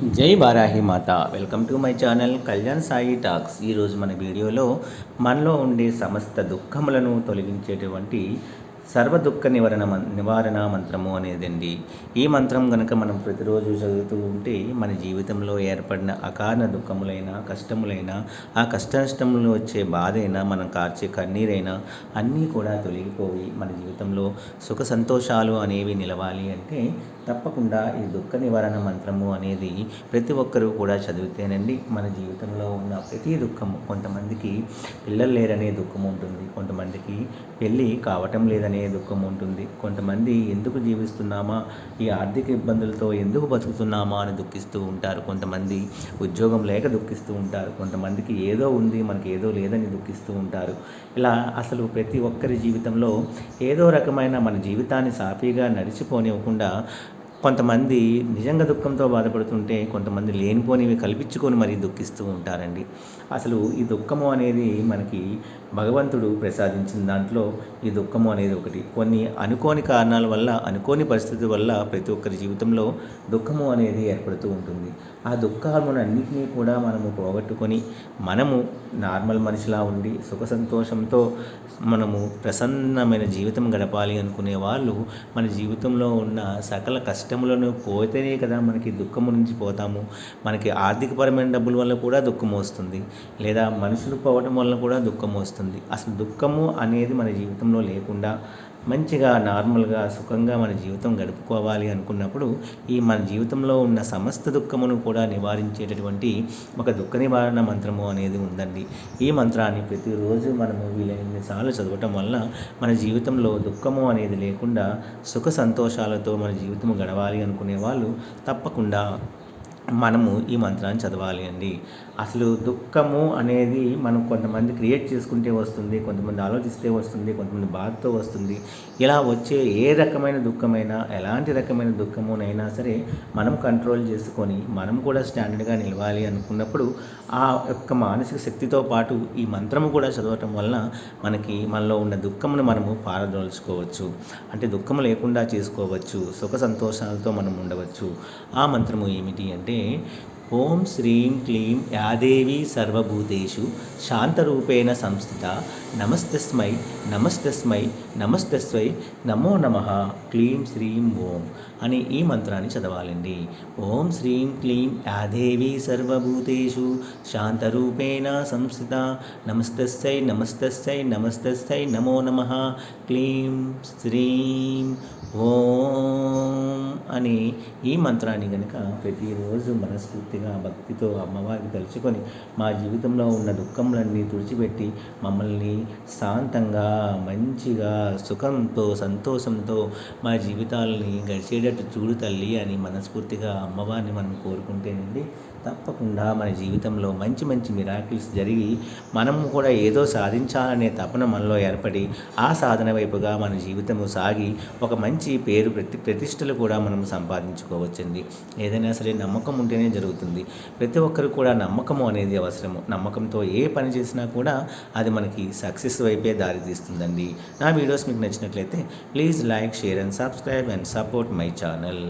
జై వారాహి మాత. Welcome to my channel Kalyan Sai talks. ఈరోజు మన వీడియోలో మనలో ఉండే సమస్త దుఃఖములను తొలగించేటువంటి సర్వ దుఃఖ నివారణ మంత్రము అనేదండి. ఈ మంత్రం కనుక మనం ప్రతిరోజు చదువుతూ ఉంటే మన జీవితంలో ఏర్పడిన అకారణ దుఃఖములైనా కష్టములైనా ఆ కష్టనష్టంలో వచ్చే బాధ అయినా మనం కార్చే కన్నీరైనా అన్నీ కూడా తొలగిపోయి మన జీవితంలో సుఖ సంతోషాలు అనేవి నిలవాలి అంటే తప్పకుండా ఈ దుఃఖ నివారణ మంత్రము అనేది ప్రతి ఒక్కరూ కూడా చదివితేనండి మన జీవితంలో ఉన్న ప్రతి దుఃఖము, కొంతమందికి పిల్లలు లేరనే దుఃఖం ఉంటుంది, కొంతమందికి పెళ్ళి కావటం లేదనే దుఃఖం ఉంటుంది, కొంతమంది ఎందుకు జీవిస్తున్నామా, ఈ ఆర్థిక ఇబ్బందులతో ఎందుకు బతుకుతున్నామా అని దుఃఖిస్తూ ఉంటారు, కొంతమంది ఉద్యోగం లేక దుఃఖిస్తూ ఉంటారు, కొంతమందికి ఏదో ఉంది మనకి ఏదో లేదని దుఃఖిస్తూ ఉంటారు. ఇలా అసలు ప్రతి ఒక్కరి జీవితంలో ఏదో రకమైన మన జీవితాన్ని సాఫీగా నడిచిపోనివ్వకుండా కొంతమంది నిజంగా దుఃఖంతో బాధపడుతుంటే కొంతమంది లేనిపోనివి కల్పించుకొని మరీ దుఃఖిస్తూ ఉంటారండి. అసలు ఈ దుఃఖము అనేది మనకి భగవంతుడు ప్రసాదించిన దాంట్లో ఈ దుఃఖము అనేది ఒకటి. కొన్ని అనుకోని కారణాల వల్ల, అనుకోని పరిస్థితి వల్ల ప్రతి ఒక్కరి జీవితంలో దుఃఖము అనేది ఏర్పడుతూ ఉంటుంది. ఆ దుఃఖాలన్నింటినీ కూడా మనము పోగొట్టుకొని మనము నార్మల్ మనిషిలా ఉండి సుఖ సంతోషంతో మనము ప్రసన్నమైన జీవితం గడపాలి అనుకునే వాళ్ళు మన జీవితంలో ఉన్న సకల కష్టములను పోతేనే కదా మనకి దుఃఖము నుంచి పోతాము. మనకి ఆర్థికపరమైన డబ్బుల వల్ల కూడా దుఃఖం వస్తుంది, లేదా మనుషులు పోవడం వల్ల కూడా దుఃఖం వస్తుంది. అసలు దుఃఖము అనేది మన జీవితంలో లేకుండా మంచిగా నార్మల్గా సుఖంగా మన జీవితం గడుపుకోవాలి అనుకున్నప్పుడు ఈ మన జీవితంలో ఉన్న సమస్త దుఃఖమును కూడా నివారించేటటువంటి ఒక దుఃఖ నివారణ మంత్రము అనేది ఉందండి. ఈ మంత్రాన్ని ప్రతిరోజు మనము వీలైనసార్లు చదవటం వల్ల మన జీవితంలో దుఃఖము అనేది లేకుండా సుఖ సంతోషాలతో మన జీవితం గడవాలి అనుకునే వాళ్ళు తప్పకుండా మనము ఈ మంత్రాన్ని చదవాలి అండి. అసలు దుఃఖము అనేది మనం కొంతమంది క్రియేట్ చేసుకుంటే వస్తుంది, కొంతమంది ఆలోచిస్తే వస్తుంది, కొంతమంది బాధతో వస్తుంది. ఇలా వచ్చే ఏ రకమైన దుఃఖమైనా, ఎలాంటి రకమైన దుఃఖమునైనా సరే మనం కంట్రోల్ చేసుకొని మనం కూడా స్టాండర్డ్గా నిలవాలి అనుకున్నప్పుడు ఆ యొక్క మానసిక శక్తితో పాటు ఈ మంత్రము కూడా చదవటం వలన మనకి మనలో ఉన్న దుఃఖమును మనము పారదోల్చుకోవచ్చు. అంటే దుఃఖము లేకుండా చేసుకోవచ్చు, సుఖ సంతోషాలతో మనం ఉండవచ్చు. ఆ మంత్రము ఏమిటి అంటే ఓం శ్రీం క్లీం యాదేవి సర్వభూతేషు శాంతరూపేణ సంస్థిత నమస్తస్మై నమస్తస్మై నమస్తస్వై నమో నమః క్లీం శ్రీం ఓం అని ఈ మంత్రాన్ని చదవాలండి. ఓం శ్రీం క్లీం యాదేవి సర్వభూతేషు శాంతరూపేణ సంస్థిత నమస్తస్సై నమస్తస్సై నమస్తస్సై నమో నమః క్లీం శ్రీం ఓం అని ఈ మంత్రాన్ని కనుక ప్రతిరోజు మనస్ఫూర్తిగా భక్తితో అమ్మవారికి తలుచుకొని మా జీవితంలో ఉన్న దుఃఖములన్నీ తుడిచిపెట్టి మమ్మల్ని శాంతంగా మంచిగా సుఖంతో సంతోషంతో మా జీవితాలని గడిచేటట్టు చూడు తల్లి అని మనస్ఫూర్తిగా అమ్మవారిని మనం కోరుకుంటేనండి తప్పకుండా మన జీవితంలో మంచి మంచి మిరాకిల్స్ జరిగి మనము కూడా ఏదో సాధించాలనే తపన మనలో ఏర్పడి ఆ సాధన వైపుగా మన జీవితము సాగి ఒక మంచి పేరు ప్రతిష్టలు కూడా మనం సంపాదించుకోవచ్చండి. ఏదైనా సరే నమ్మకం ఉంటేనే జరుగుతుంది. ప్రతి ఒక్కరు కూడా నమ్మకము అనేది అవసరము. నమ్మకంతో ఏ పని చేసినా కూడా అది మనకి సక్సెస్ వైపే దారితీస్తుందండి. నా వీడియోస్ మీకు నచ్చినట్లయితే please like, share and subscribe and support my channel.